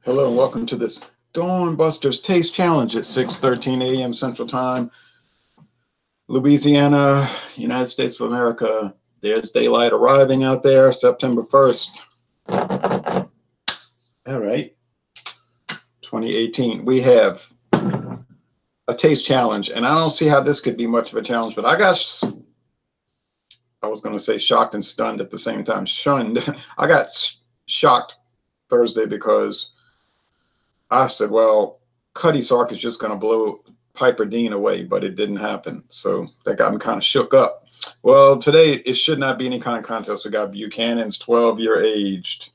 Hello and welcome to this Dawn Busters Taste Challenge at 6:13 a.m. Central Time, Louisiana, United States of America. There's daylight arriving out there, September 1st. All right, 2018. We have a taste challenge, and I don't see how this could be much of a challenge, but I was going to say shocked and stunned at the same time. Shunned. I got shocked Thursday because I said, well, Cuddy Sark is just going to blow Piperdean away, but it didn't happen. So that got me kind of shook up. Well, today it should not be any kind of contest. We got Buchanan's 12-year aged,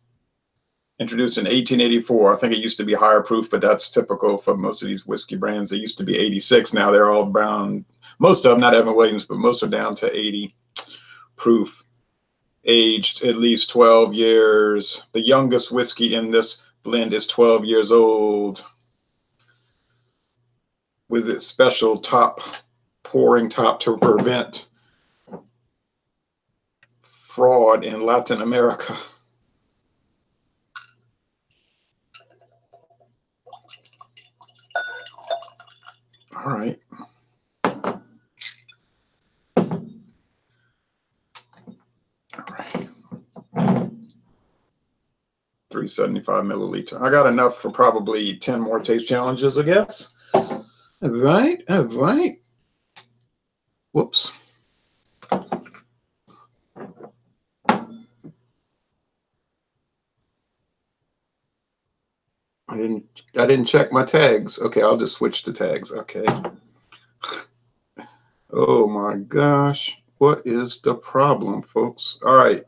introduced in 1884. I think it used to be higher proof, but that's typical for most of these whiskey brands. They used to be 86. Now they're all down. Most of them, not Evan Williams, but most are down to 80 proof, aged at least 12 years. The youngest whiskey in this blend is 12 years old, with its special pouring top to prevent fraud in Latin America. All right. All right. 375 milliliter. I got enough for probably 10 more taste challenges, I guess. All right. All right. Whoops. I didn't check my tags. Okay, I'll just switch to tags. Okay. Oh my gosh. What is the problem, folks? All right.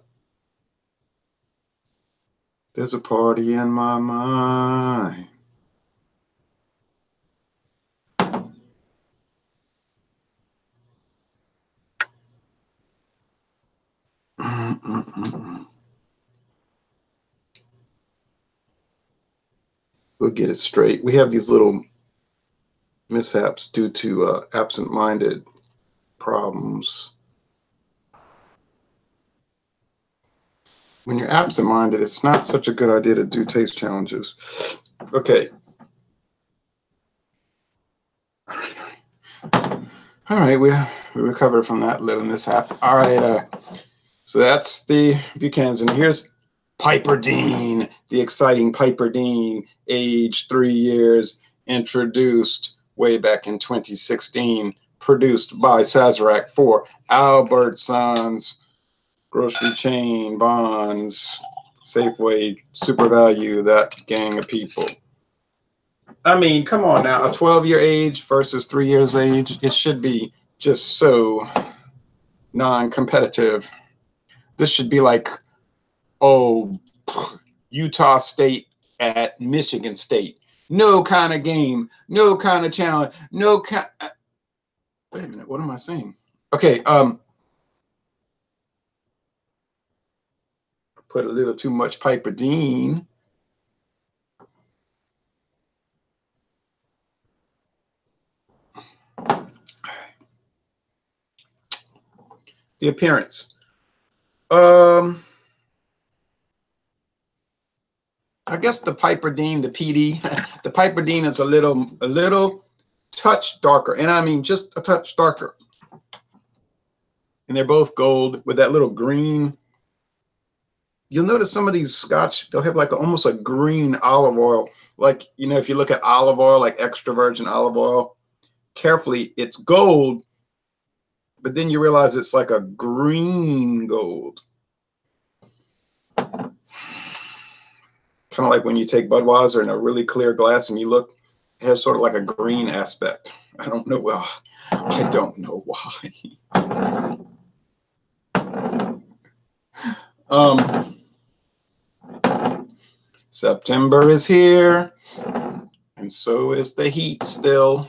There's a party in my mind. We'll get it straight. We have these little mishaps due to absent-minded problems. When you're absent-minded, it's not such a good idea to do taste challenges. Okay. All right, we recovered from that little mishap. All right, so that's the Buchanan's, and here's Piperdean, the exciting Piperdean, aged 3 years, introduced way back in 2016, produced by Sazerac for Albertsons, grocery chain, Bonds, Safeway, Super Value, that gang of people. I mean, come on now, a 12-year age versus 3 years age, it should be just so non-competitive. This should be like, oh, Utah State at Michigan State. No kind of game, no kind of challenge, no kind. Wait a minute, what am I saying? Okay, put a little too much Piperdean. The appearance. I guess the Piperdean, the PD, the Piperdean is a little touch darker, and I mean just a touch darker. And they're both gold with that little green. You'll notice some of these Scotch, they'll have like almost a green olive oil. Like, you know, if you look at olive oil, like extra virgin olive oil, carefully, it's gold, but then you realize it's like a green gold. Kind of like when you take Budweiser in a really clear glass and you look, it has sort of like a green aspect. I don't know why. I don't know why. September is here, and so is the heat still.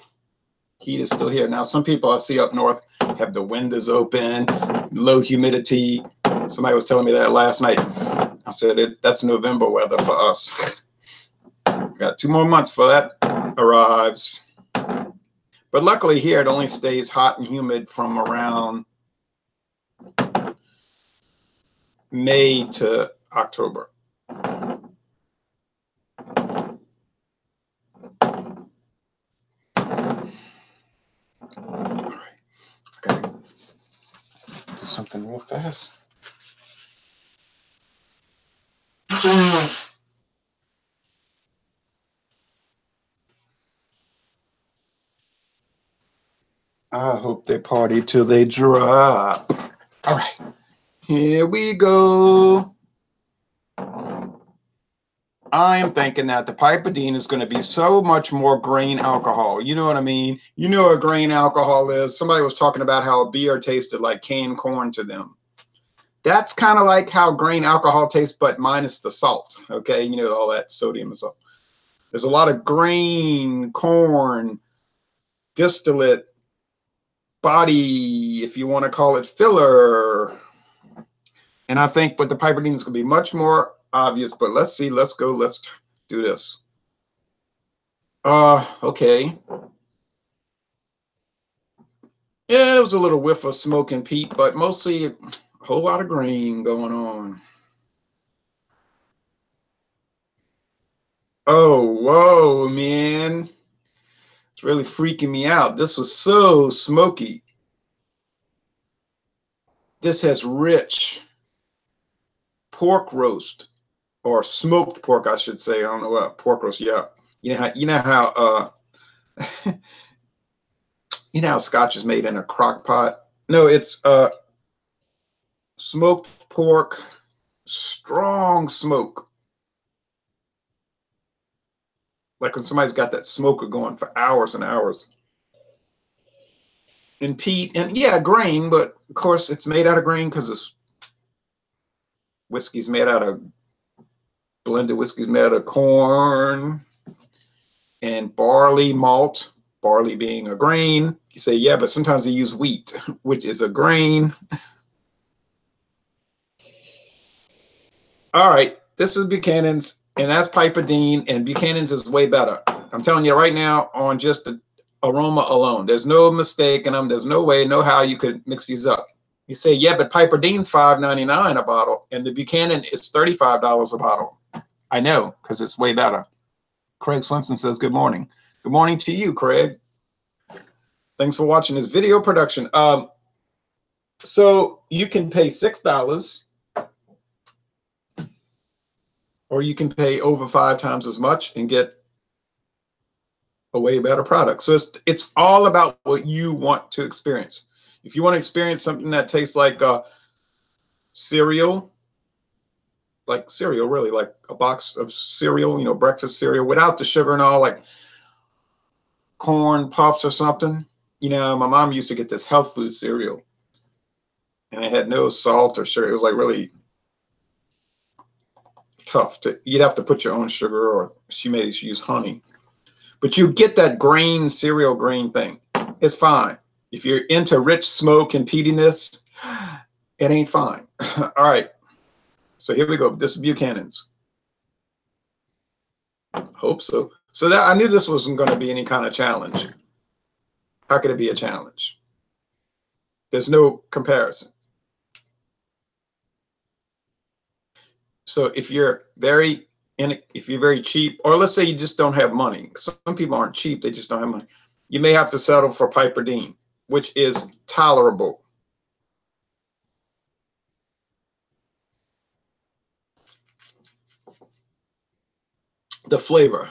Heat is still here. Now, some people I see up north have the windows open, low humidity. Somebody was telling me that last night. I said, that's November weather for us. Got 2 more months for that arrives. But luckily here, it only stays hot and humid from around May to October. something real fast. I hope they party till they drop. All right, here we go. I am thinking that the Piperdean is going to be so much more grain alcohol. You know what I mean? You know what grain alcohol is. Somebody was talking about how a beer tasted like canned corn to them. That's kind of like how grain alcohol tastes, but minus the salt. Okay, you know, all that sodium and salt. There's a lot of grain, corn, distillate, body, if you want to call it filler. And I think, but the Piperdean is going to be much more obvious. But let's see. Let's go. Let's do this. Okay. Yeah, it was a little whiff of smoke and peat, but mostly a whole lot of grain going on. Oh, whoa, man. It's really freaking me out. This was so smoky. This has rich pork roast, or smoked pork, I should say. I don't know what pork roast. Yeah. You know how you know how Scotch is made in a crock pot? No, it's smoked pork, strong smoke. Like when somebody's got that smoker going for hours and hours. And peat, and yeah, grain, but of course it's made out of grain because this whiskey's made out of, blended whiskey's made out of corn and barley malt, barley being a grain. You say, yeah, but sometimes they use wheat, which is a grain. All right, this is Buchanan's, and that's Piperdean, and Buchanan's is way better. I'm telling you right now, on just the aroma alone. There's no mistake in them. There's no way, no how you could mix these up. You say, yeah, but Piperdean's $5.99 a bottle, and the Buchanan is $35 a bottle. I know, because it's way better. Craig Swinson says, good morning. Good morning to you, Craig. Thanks for watching this video production. So you can pay $6, or you can pay over 5 times as much and get a way better product. So it's all about what you want to experience. If you want to experience something that tastes like cereal, really, like a box of cereal, you know, breakfast cereal without the sugar and all, like corn puffs or something. You know, my mom used to get this health food cereal, and it had no salt or sugar. It was like really tough. You'd have to put your own sugar, or she made us use honey. But you get that grain, cereal grain thing. It's fine. If you're into rich smoke and peatiness, it ain't fine. All right. So here we go. This is Buchanan's. Hope so. So that I knew this wasn't going to be any kind of challenge. How could it be a challenge? There's no comparison. So if you're very cheap, or let's say you just don't have money. Some people aren't cheap, they just don't have money. You may have to settle for Piperdean, which is tolerable. The flavor.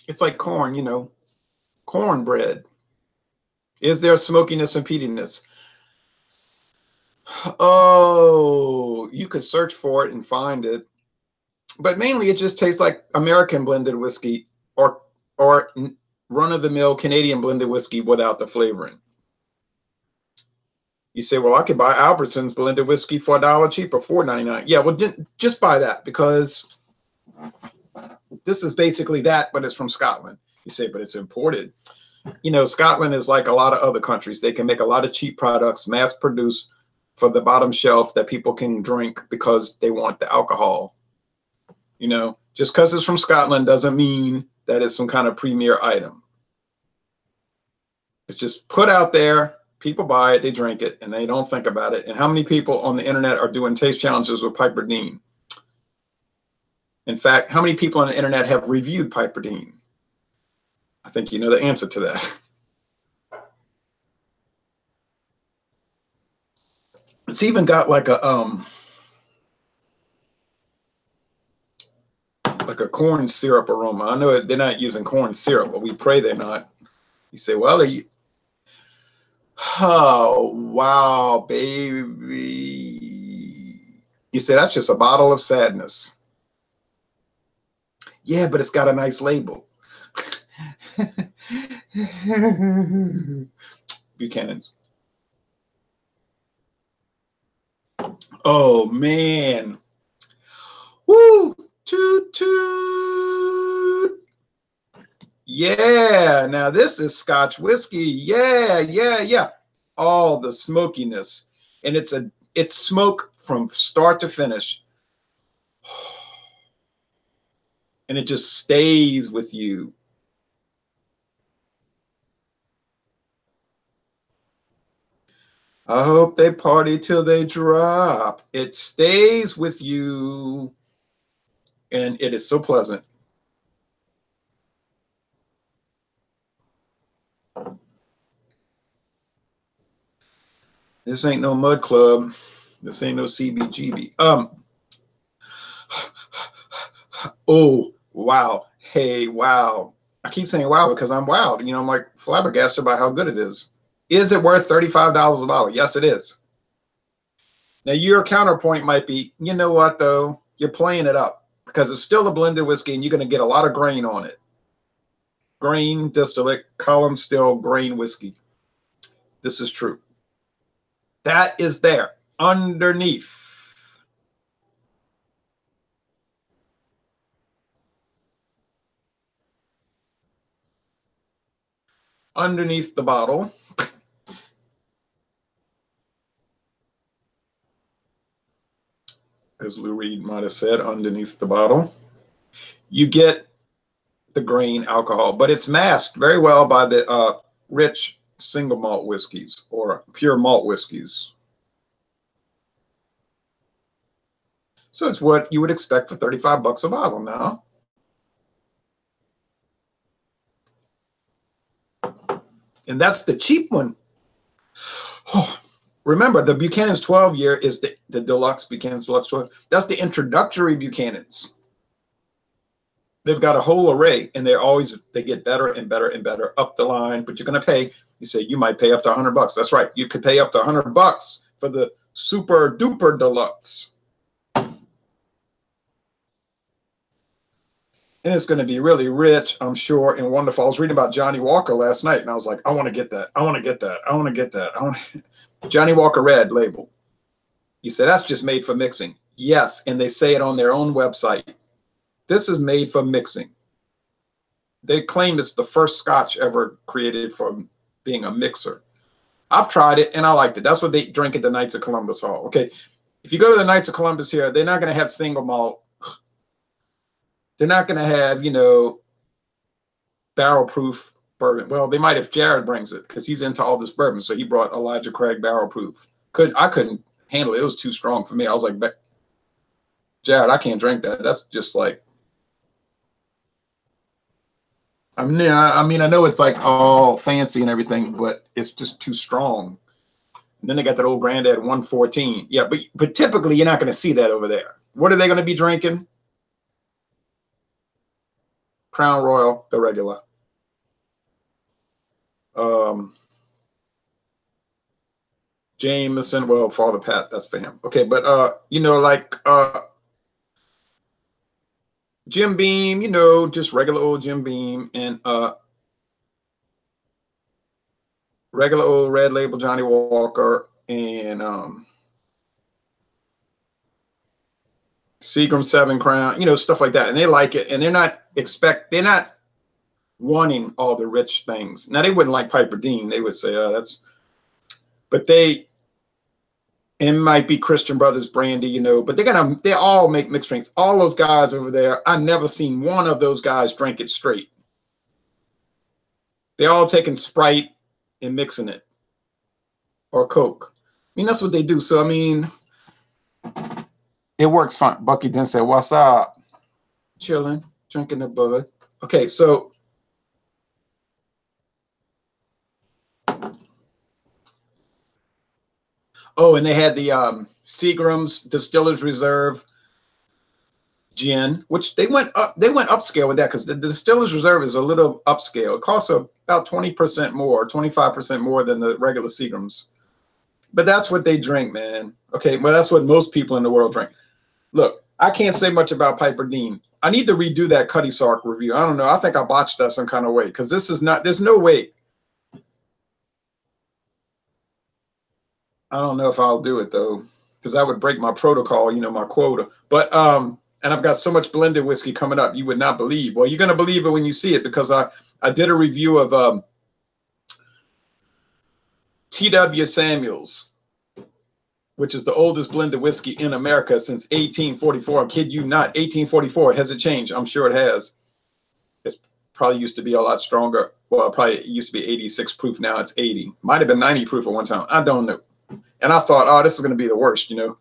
It's like corn, you know, cornbread. Is there smokiness and peatiness? Oh, you could search for it and find it. But mainly it just tastes like American blended whiskey, or run-of-the-mill Canadian blended whiskey without the flavoring. You say, well, I could buy Albertson's blended whiskey for $1 cheaper, $4.99. Yeah, well, just buy that, because this is basically that, but it's from Scotland. You say, but it's imported. You know, Scotland is like a lot of other countries. They can make a lot of cheap products, mass produced for the bottom shelf that people can drink because they want the alcohol. You know, just because it's from Scotland doesn't mean that it's some kind of premier item. It's just put out there. People buy it, they drink it, and they don't think about it. And how many people on the internet are doing taste challenges with Piperdean? In fact, how many people on the internet have reviewed Piperdean? I think you know the answer to that. It's even got like a corn syrup aroma. I know they're not using corn syrup, but we pray they're not. You say, well, oh wow, baby. You say that's just a bottle of sadness. Yeah, but it's got a nice label. Buchanan's. Oh man. Woo! Toot toot. Yeah, now this is Scotch whiskey. Yeah, yeah, yeah. All the smokiness. And it's smoke from start to finish. And it just stays with you. I hope they party till they drop. It stays with you. And it is so pleasant. This ain't no mud club. This ain't no CBGB. Oh, wow. Hey, wow. I keep saying wow because I'm wowed. You know, I'm like flabbergasted by how good it is. Is it worth $35 a bottle? Yes, it is. Now, your counterpoint might be, you know what, though? You're playing it up because it's still a blended whiskey and you're going to get a lot of grain on it. Grain, distillate, column still, grain whiskey. This is true. That is there underneath. Underneath the bottle. As Lou Reed might have said, underneath the bottle, you get the grain alcohol, but it's masked very well by the rich single malt whiskeys or pure malt whiskeys. So it's what you would expect for 35 bucks a bottle now. And that's the cheap one. Oh, remember, the Buchanan's 12 year is the deluxe Buchanan's Deluxe 12. That's the introductory Buchanan's. They've got a whole array, and they get better and better and better up the line. But you're going to pay. You say you might pay up to $100. That's right. You could pay up to $100 for the super duper deluxe. And it's going to be really rich, I'm sure, and wonderful. I was reading about Johnny Walker last night, and I was like, I want to get that. I want to get that. I want to get that. Johnny Walker Red label. You say that's just made for mixing. Yes, and they say it on their own website. This is made for mixing. They claim it's the first Scotch ever created for being a mixer. I've tried it, and I liked it. That's what they drink at the Knights of Columbus Hall. Okay, if you go to the Knights of Columbus here, they're not going to have single malt. They're not going to have, you know, barrel proof bourbon. Well, they might if Jared brings it because he's into all this bourbon. So he brought Elijah Craig barrel proof. I couldn't handle it. It was too strong for me. I was like, Jared, I can't drink that. That's just like, I mean, I know it's like all fancy and everything, but it's just too strong. And then they got that old Granddad 114. Yeah, but typically you're not going to see that over there. What are they going to be drinking? Crown Royal, the regular. Jameson, well, Father Pat, that's for him. Okay, but you know, like Jim Beam, you know, just regular old Jim Beam, and regular old red label Johnny Walker, and Seagram 7 Crown, you know, stuff like that. And they like it, and they're not wanting all the rich things. Now they wouldn't like Piperdean. They would say, oh, that's, but it might be Christian Brothers brandy, you know, but they all make mixed drinks. All those guys over there, I never seen one of those guys drink it straight. They all taking Sprite and mixing it, or Coke. I mean, that's what they do. So I mean, it works fine. Bucky then said, "What's up?" Chilling, drinking the bud. Okay, so Oh, and they had the Seagram's Distillers Reserve gin, which they went upscale with that, because the Distillers Reserve is a little upscale. It costs about 20% more, 25% more than the regular Seagram's. But that's what they drink, man. Okay, well, that's what most people in the world drink. Look, I can't say much about Piperdean. I need to redo that Cutty Sark review. I don't know. I think I botched that some kind of way, because this is not, there's no way. I don't know if I'll do it, though, because that would break my protocol, you know, my quota. But, and I've got so much blended whiskey coming up, you would not believe. Well, you're going to believe it when you see it, because I did a review of T.W. Samuels, which is the oldest blended whiskey in America since 1844. I kid you not, 1844. Has it changed? I'm sure it has. It's probably used to be a lot stronger. Well, probably it used to be 86 proof. Now it's 80. Might have been 90 proof at one time. I don't know. And I thought, oh, this is going to be the worst, you know,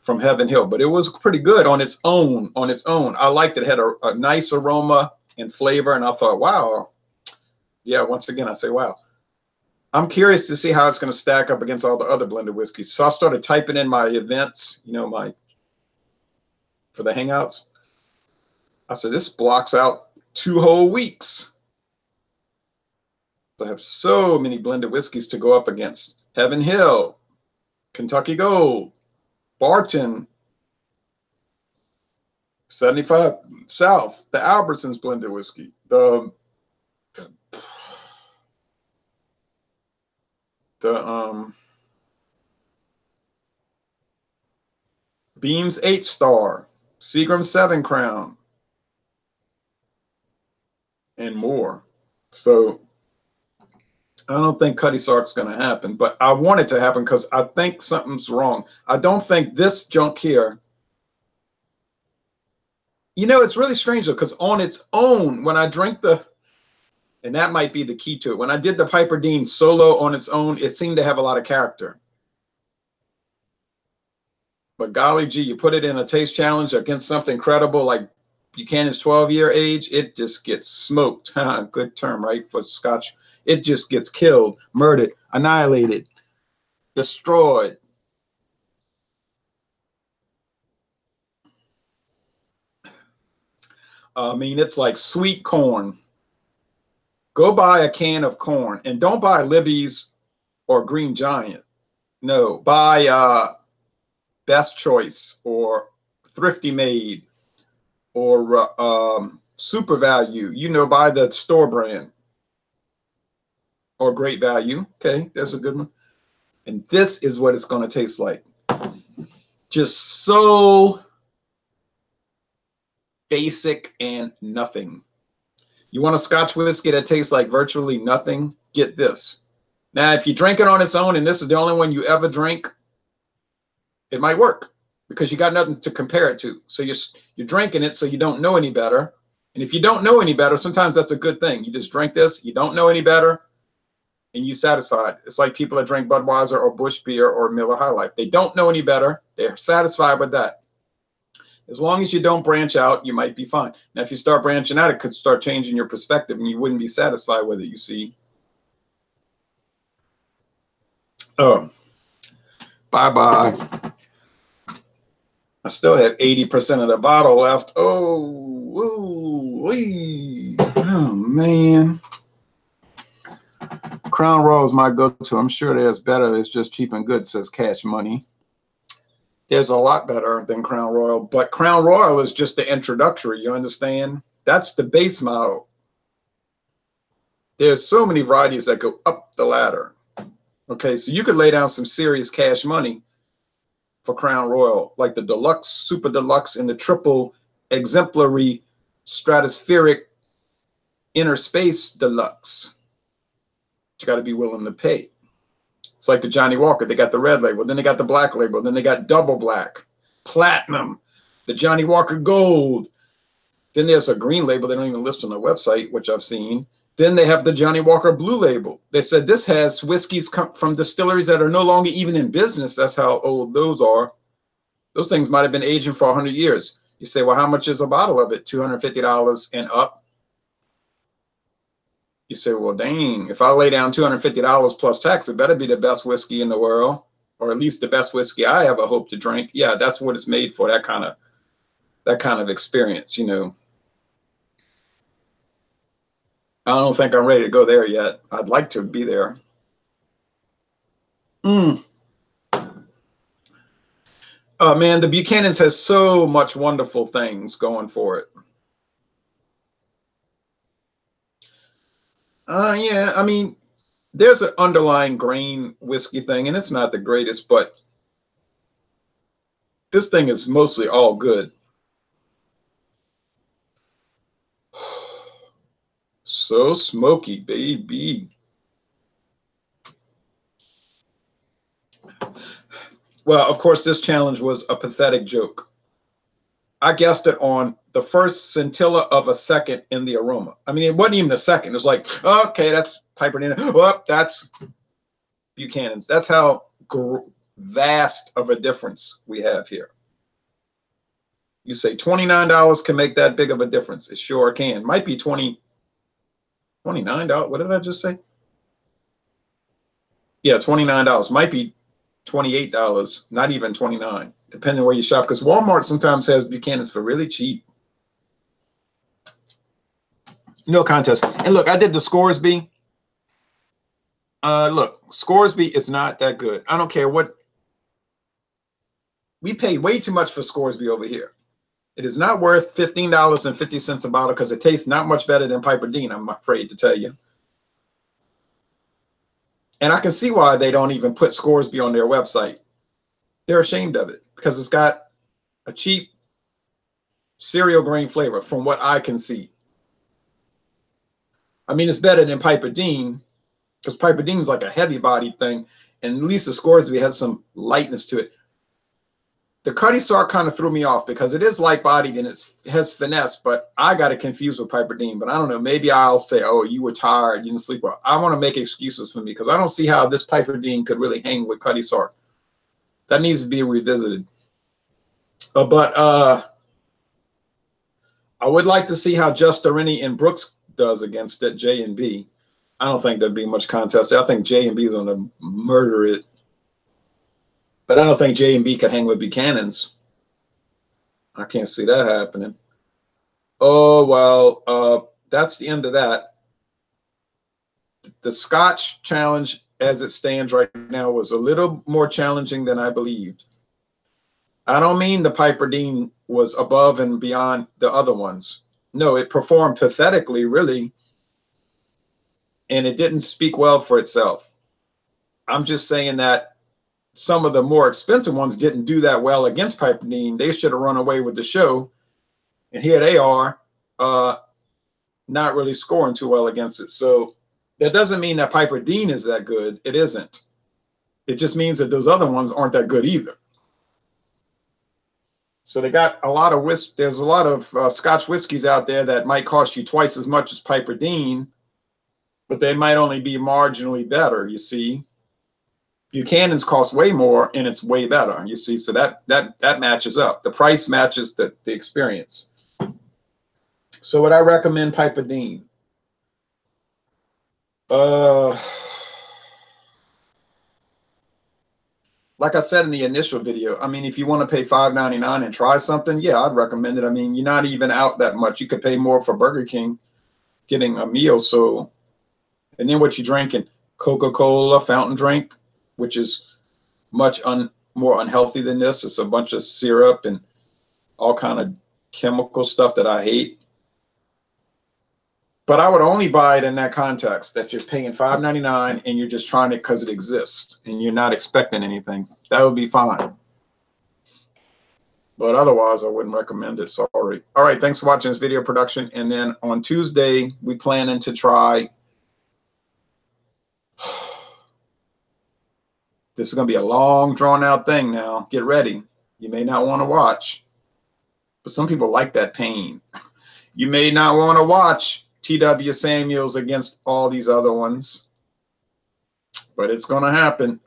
from Heaven Hill. But it was pretty good on its own. On its own, I liked it. It had a nice aroma and flavor. And I thought, wow. Yeah, once again, I say, wow. I'm curious to see how it's going to stack up against all the other blended whiskeys. So I started typing in my events, you know, for the hangouts. I said, this blocks out 2 whole weeks. I have so many blended whiskeys to go up against. Heaven Hill, Kentucky Gold, Barton, 75 South, the Albertsons blended whiskey, the Beams 8-star, Seagram 7 Crown, and more. So I don't think Cutty Sark's going to happen, but I want it to happen because I think something's wrong. I don't think this junk here. You know, it's really strange though, because on its own, when I drink and that might be the key to it. When I did the Piperdean solo on its own, it seemed to have a lot of character. But golly gee, you put it in a taste challenge against something credible like Buchanan's 12-year age, it just gets smoked. Good term, right, for Scotch. It just gets killed, murdered, annihilated, destroyed. I mean, it's like sweet corn. Go buy a can of corn, and don't buy Libby's or Green Giant. No, buy Best Choice or Thrifty Made or Super Value. You know, buy the store brand. Or Great Value. Okay, that's a good one. And this is what it's going to taste like. Just so basic and nothing. You want a Scotch whiskey that tastes like virtually nothing? Get this. Now, if you drink it on its own and this is the only one you ever drink, it might work because you got nothing to compare it to. So you're drinking it so you don't know any better. And if you don't know any better, sometimes that's a good thing. You just drink this, you don't know any better, and you satisfied. It's like people that drink Budweiser or Busch Beer or Miller High Life. They don't know any better. They're satisfied with that. As long as you don't branch out, you might be fine. Now, if you start branching out, it could start changing your perspective, and you wouldn't be satisfied with it, you see. Oh, bye-bye. I still have 80% of the bottle left. Oh, woo-wee. Oh, man. Crown Royal is my go-to. I'm sure there's better. It's just cheap and good, says Cash Money. There's a lot better than Crown Royal, but Crown Royal is just the introductory, you understand? That's the base model. There's so many varieties that go up the ladder. Okay, so you could lay down some serious cash money for Crown Royal, like the Deluxe, Super Deluxe, and the Triple Exemplary Stratospheric Inner Space Deluxe. You got to be willing to pay. It's like the Johnny Walker. They got the red label, then they got the black label, then they got double black, platinum, the Johnny Walker Gold. Then there's a green label they don't even list on their website, which I've seen. Then they have the Johnny Walker Blue label. They said this has whiskeys come from distilleries that are no longer even in business. That's how old those are. Those things might have been aging for 100 years. You say, well, how much is a bottle of it? $250 and up. You say, well, dang, if I lay down $250 plus tax, it better be the best whiskey in the world. or at least the best whiskey I ever hope to drink. Yeah, that's what it's made for, that kind of experience, you know. I don't think I'm ready to go there yet. I'd like to be there. Man, the Buchanan's has so much wonderful things going for it. Yeah, I mean, there's an underlying grain whiskey thing, and it's not the greatest, but this thing is mostly all good. So smoky, baby. Well, of course, this challenge was a pathetic joke. I guessed it on the first scintilla of a second in the aroma. I mean, it wasn't even a second. It was like, oh, okay, that's Piperdean. Oh, that's Buchanan's. That's how vast of a difference we have here. You say $29 can make that big of a difference. It sure can. Might be $29. What did I just say? Yeah, $29. Might be $28, not even $29, depending where you shop, because Walmart sometimes has Buchanan's for really cheap. No contest. And look, I did the Scoresby. Look, Scoresby is not that good. I don't care what. We pay way too much for Scoresby over here. It is not worth $15.50 a bottle because it tastes not much better than Piperdean, I'm afraid to tell you. And I can see why they don't even put Scoresby on their website. They're ashamed of it because it's got a cheap cereal grain flavor from what I can see. I mean, it's better than Piperdean because Piperdean is like a heavy body thing. And at least the Scoresby has some lightness to it. The Cutty Sark kind of threw me off because it is light bodied and it has finesse, but I got it confused with Piperdean. But I don't know, maybe I'll say, oh, you were tired, you didn't sleep well. I want to make excuses for me because I don't see how this Piperdean could really hang with Cutty Sark. That needs to be revisited. But I would like to see how Just Arini and Brooks does against that J&B. I don't think there'd be much contest. I think J&B is going to murder it. But I don't think J&B could hang with Buchanan's. I can't see that happening. Oh, well, that's the end of that. The Scotch challenge, as it stands right now, was a little more challenging than I believed. I don't mean the Piperdean was above and beyond the other ones. No, it performed pathetically, really, and it didn't speak well for itself. I'm just saying that some of the more expensive ones didn't do that well against Piperdean. They should have run away with the show. And here they are, not really scoring too well against it. So that doesn't mean that Piperdean is that good. It isn't. It just means that those other ones aren't that good either. So they got a lot of there's a lot of Scotch whiskeys out there that might cost you twice as much as Piperdean, but they might only be marginally better, you see. Buchanan's cost way more and it's way better, you see. So that matches up. The price matches the experience. So would I recommend Piperdean? Like I said in the initial video, I mean, if you want to pay $5.99 and try something, yeah, I'd recommend it. I mean, you're not even out that much. You could pay more for Burger King getting a meal. So, and then what you drinking? Coca-Cola fountain drink, which is much more unhealthy than this. It's a bunch of syrup and all kind of chemical stuff that I hate. But I would only buy it in that context, that you're paying $5.99 and you're just trying it because it exists and you're not expecting anything. That would be fine. But otherwise, I wouldn't recommend it. Sorry. All right, thanks for watching this video production. And then on Tuesday, we planning to try. This is going to be a long, drawn-out thing now. Get ready. You may not want to watch. But some people like that pain. You may not want to watch T.W. Samuels against all these other ones. But it's going to happen.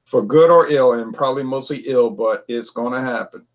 For good or ill, and probably mostly ill, but it's going to happen.